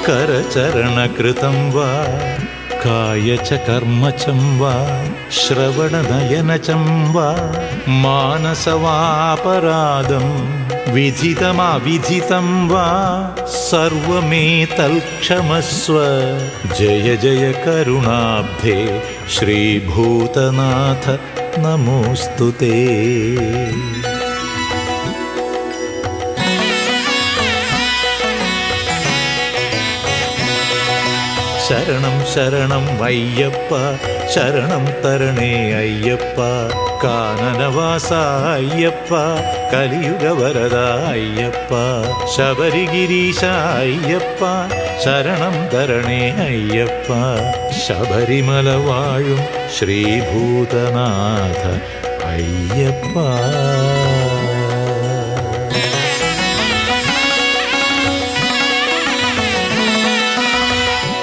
करचरणकृतं वा काय च कर्म चं वा श्रवणनयनचं वा मानसवापराधं विधितमविधितं वा सर्वमेतत्क्षमस्व जय जय करुणाब्धे श्रीभूतनाथ नमोऽस्तु ते। शरणं शरणं अय्यप्प शरणं तरणे अय्यप्प काननवास अय्यप्प कलियुगवरद अय्यप्प शबरिगिरीश अय्यप्प शरणं तरणे अय्यप्प शबरिमल वाഴും श्रीभूतनाथ अय्यप्प।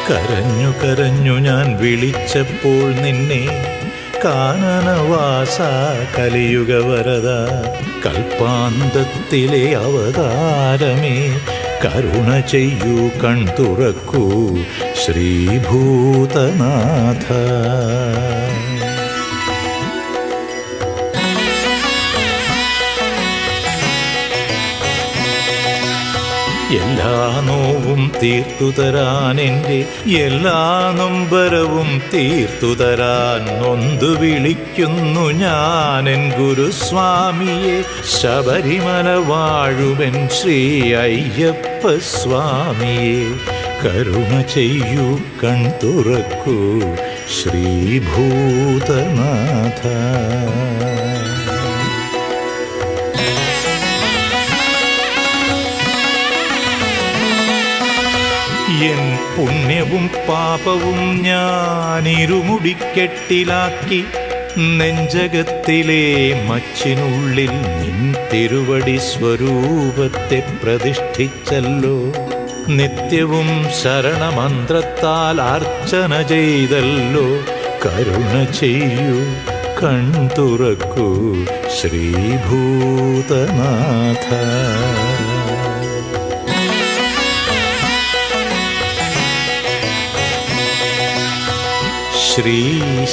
കരഞ്ഞു കരഞ്ഞു ഞാൻ വിളിച്ചപ്പോൾ നിന്നെ കാനനവാസ കലിയുഗവരദ കൽപ്പാന്തത്തിലെ അവതാരമേ കരുണ ചെയ്യൂ കൺ തുറക്കൂ ശ്രീഭൂതനാഥ। എല്ലാ നോവും തീർത്തുതരാൻ എൻ്റെ എല്ലാ നൊമ്പരവും തീർത്തുതരാൻ നൊന്തു വിളിക്കുന്നു ഞാൻ എൻ ഗുരുസ്വാമിയെ ശബരിമല വാഴുവൻ ശ്രീ അയ്യപ്പ സ്വാമിയെ കരുണ ചെയ്യൂ കൺ തുറക്കൂ ശ്രീഭൂതനാഥ। എൻ പുണ്യവും പാപവും ഞാൻ ഇരുമുടിക്കെട്ടിലാക്കി നെഞ്ചകത്തിലെ മച്ചിനുള്ളിൽ നിൻ തിരുവടി സ്വരൂപത്തെ പ്രതിഷ്ഠിച്ചല്ലോ നിത്യവും ശരണമന്ത്രത്താൽ അർച്ചന ചെയ്തല്ലോ കരുണ ചെയ്യൂ കൺ തുറക്കൂ ശ്രീഭൂതനാഥ। ശ്രീ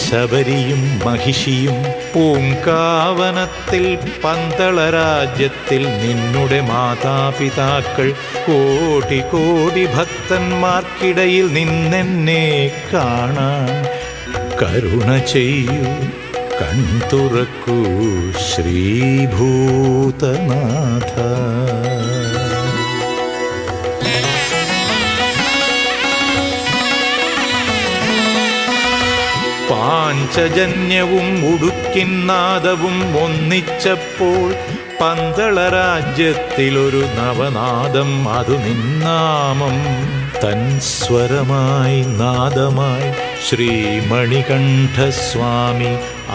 ശബരിയും മഹിഷിയും പൂങ്കാവനത്തിൽ പന്തള രാജ്യത്തിൽ നിന്നുടെ മാതാപിതാക്കൾ കോടി കോടി ഭക്തന്മാർക്കിടയിൽ നിന്നെന്നെ കാണാൻ കരുണ ചെയ്യൂ കൺ തുറക്കൂ ശ്രീഭൂതനാഥ। പാഞ്ചജന്യവും ഉടുക്കിന്നാദവും ഒന്നിച്ചപ്പോൾ പന്തള രാജ്യത്തിലൊരു നവനാദം അതു നിന്നാമം തൻ സ്വരമായി നാദമായി ശ്രീമണികണ്ഠസ്വാമി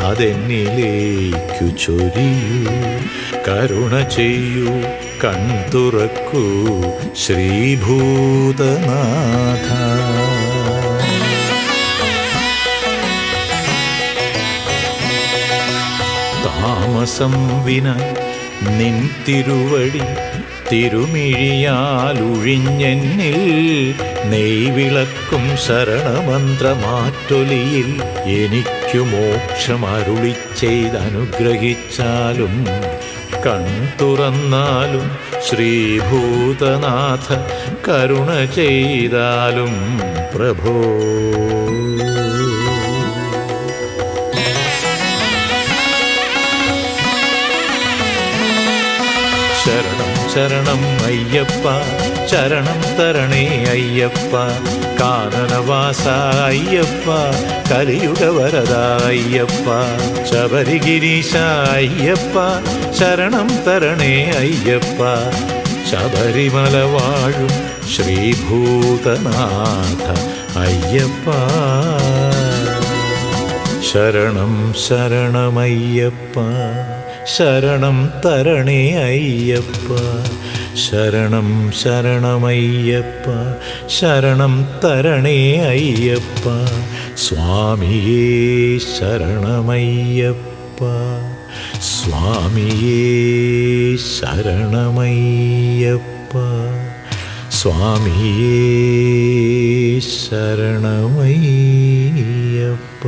അതെന്നിലേക്കു ചൊരിയൂ കരുണ ചെയ്യൂ കൺ തുറക്കൂ ശ്രീഭൂതനാഥ। താമസം വിന നിൻ തിരുവടി തിരുമിഴിയാലൊഴിഞ്ഞെന്നിൽ നെയ്വിളക്കും ശരണമന്ത്രമാറ്റൊലിയിൽ എനിക്കു മോക്ഷമരുളി ചെയ്തനുഗ്രഹിച്ചാലും കൺ തുറന്നാലും ശ്രീഭൂതനാഥ കരുണ ചെയ്താലും പ്രഭോ। ശരണം ശരണം അയ്യപ്പ ശരണം തരണേ അയ്യപ്പ കാനനവാസ അയ്യപ്പ കലിയുഗവരദ അയ്യപ്പ ശബരിഗിരീശ അയ്യപ്പ ശരണം തരണേ അയ്യപ്പ ശബരിമല വാഴും ശ്രീഭൂതനാഥ അയ്യപ്പ ശരണം ശരണമയ്യപ്പ ശരണം തരണേ അയ്യപ്പ ശരണം ശരണമയ്യപ്പ ശരണം തരണേ അയ്യപ്പ സ്വാമിയേ ശരണമയ്യപ്പ സ്വാമിയേ ശരണമയ്യപ്പ സ്വാമിയേ ശരണമയ്യപ്പ.